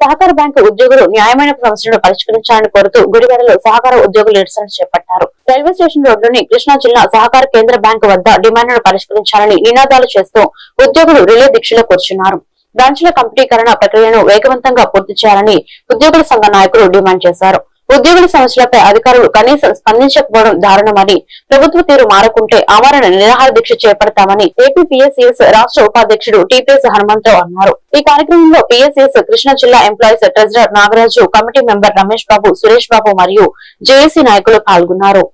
సహకార బ్యాంకు ఉద్యోగులు న్యాయమైన సమస్యలను పరిష్కరించాలని కోరుతూ గుడివాడలో సహకార ఉద్యోగులు నిరసన చేపట్టారు. రైల్వే స్టేషన్ రోడ్లోని కృష్ణా జిల్లా సహకార కేంద్ర బ్యాంకు వద్ద డిమాండ్లను పరిష్కరించాలని నినాదాలు చేస్తూ ఉద్యోగులు రిలే దీక్షలో కూర్చున్నారు. బ్రాంచ్ల కంప్లీకరణ ప్రక్రియను వేగవంతంగా పూర్తి చేయాలని ఉద్యోగుల సంఘ నాయకులు డిమాండ్ చేశారు. ఉద్యోగుల సమస్యలపై అధికారులు కనీసం స్పందించకపోవడం దారుణమని, ప్రభుత్వ తీరు మారకుంటే ఆమరణ నిరాహార దీక్ష చేపడతామని ఏపీపీఎస్సీఎస్ రాష్ట్ర ఉపాధ్యక్షుడు టీపీఎస్ హనుమంతరావు అన్నారు. ఈ కార్యక్రమంలో పీఎస్సీఎస్ కృష్ణా జిల్లా employees treasurer Nagaraju, committee member Ramesh Babu, Suresh Babu మరియు జేఏసీ నాయకులు పాల్గొన్నారు.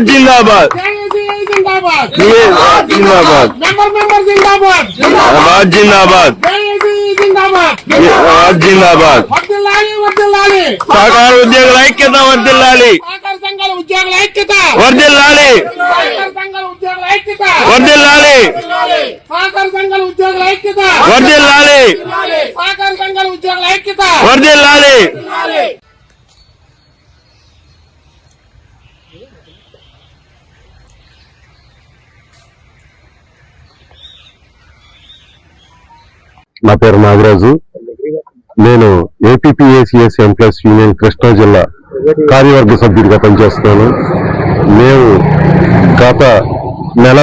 जिंदाबाद जिंदाबाद जिंदाबाद जिंदाबाद जिंदाबाद जिंदाबाद సహకార ఉద్యోగుల ఐక్యత వర్ధిల్లాలి వర్ధిల్లాలి వర్ధిల్లాలి వర్ధిల్లాలి వర్ధిల్లాలి. నా పేరు నాగరాజు. నేను ఏపీపీఎస్సీఎస్ ఎంప్లాయీస్ యూనియన్ కృష్ణా జిల్లా కార్యవర్గ సభ్యుడిగా పనిచేస్తున్నాను. మేము గత నెల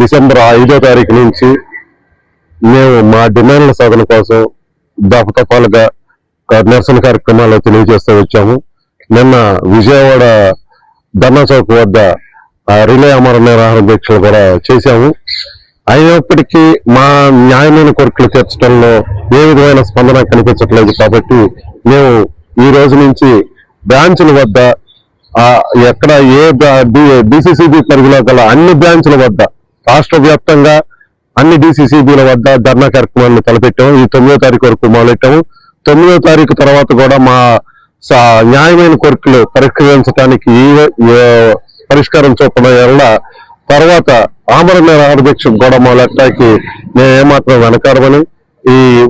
డిసెంబర్ 5వ తారీఖు నుంచి మేము మా డిమాండ్ల సాధన కోసం దఫాలుగా నిరసన కార్యక్రమాలు తెలియజేస్తూ వచ్చాము. నిన్న విజయవాడ ధర్నా చౌక్ వద్ద రిలే అమర నిరాహార దీక్షలు కూడా చేశాము. అయినప్పటికీ మా న్యాయమైన కోరికలు తీర్చడంలో ఏ విధమైన స్పందన కనిపించట్లేదు. కాబట్టి మేము ఈ రోజు నుంచి బ్రాంచ్ల వద్ద ఎక్కడ ఏ డిసిసిబి పరిధిలో గల అన్ని బ్రాంచ్ల వద్ద రాష్ట్ర వ్యాప్తంగా అన్ని డిసిసిబిల వద్ద ధర్నా కార్యక్రమాన్ని తలపెట్టాము. ఈ 9వ తారీఖు వరకు మొదలెట్టాము. 9వ తారీఖు తర్వాత కూడా మా న్యాయమైన కోరికలు పరిష్కరించడానికి పరిష్కారం చూపడం వల్ల తర్వాత ఆమరణ నిరాహార దీక్ష కూడా మొదలెట్టడానికి మేము ఏమాత్రం వెనకాడమని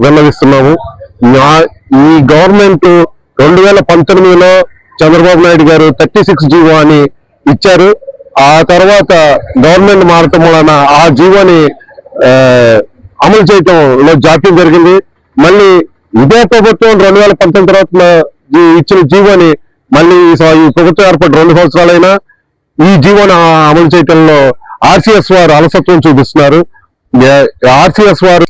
విన్నవిస్తున్నాము. ఈ గవర్నమెంట్ 2019లో చంద్రబాబు నాయుడు గారు 36 జీవో అని ఇచ్చారు. ఆ తర్వాత గవర్నమెంట్ మారటం వలన ఆ జీవోని అమలు చేయటంలో జాప్యం జరిగింది. మళ్ళీ ఇదే ప్రభుత్వం 2019 తర్వాత ఇచ్చిన జీవోని మళ్ళీ ఈ ప్రభుత్వం ఏర్పడి 2 సంవత్సరాలైనా ఈ జీవోని అమలు చేయటంలో ఆర్సీఎస్ వారు అలసత్వం చూపిస్తున్నారు. ఆర్సీఎస్ వారు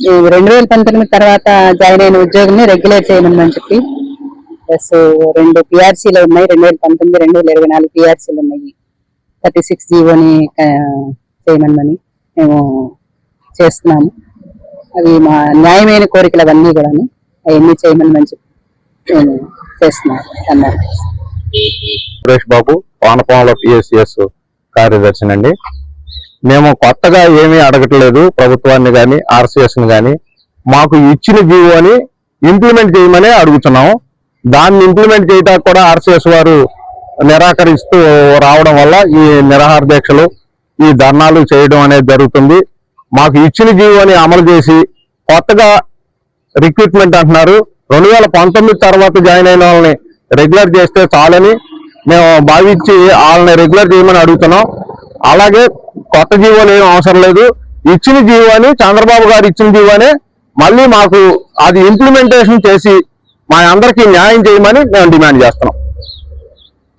2019 తర్వాత జాయిన్ అయిన ఉద్యోగుల్ని రెగ్యులేట్ చేయమని చెప్పి ప్లస్ 2 పిఆర్సీలు ఉన్నాయి. 2019, 2024 పిఆర్సీలు ఉన్నాయి. 36 జీవోని చేయమని మేము చేస్తున్నాము. అవి మా న్యాయమైన కోరికలు అవన్నీ కూడా అవన్నీ చేయమని చెప్పి మేము చేస్తున్నాము అన్నారు. సురేష్ బాబు, వానపాముల పిఎస్సిఎస్ కార్యదర్శినండి. మేము కొత్తగా ఏమీ అడగట్లేదు ప్రభుత్వాన్ని కానీ ఆర్సీఎస్ ని కానీ. మాకు ఇచ్చిన జీవోని ఇంప్లిమెంట్ చేయమని అడుగుతున్నాము. దాన్ని ఇంప్లిమెంట్ చేయడానికి కూడా ఆర్సీఎస్ వారు నిరాకరిస్తూ రావడం వల్ల ఈ నిరాహార దీక్షలు, ఈ ధర్నాలు చేయడం అనేది జరుగుతుంది. మాకు ఇచ్చిన జీవోని అమలు చేసి కొత్తగా రిక్రూట్మెంట్ అంటున్నారు. 2019 తర్వాత జాయిన్ అయిన వాళ్ళని రెగ్యులర్ చేస్తే చాలని మేము భావించి వాళ్ళని రెగ్యులర్ చేయమని అడుగుతున్నాం. అలాగే కొత్త జీవోలు ఏం అవసరం లేదు. ఇచ్చిన జీవోని చంద్రబాబు గారు ఇచ్చిన జీవోనే మళ్ళీ మాకు అది ఇంప్లిమెంటేషన్ చేసి మా అందరికీ న్యాయం చేయమని మేము డిమాండ్ చేస్తున్నాం.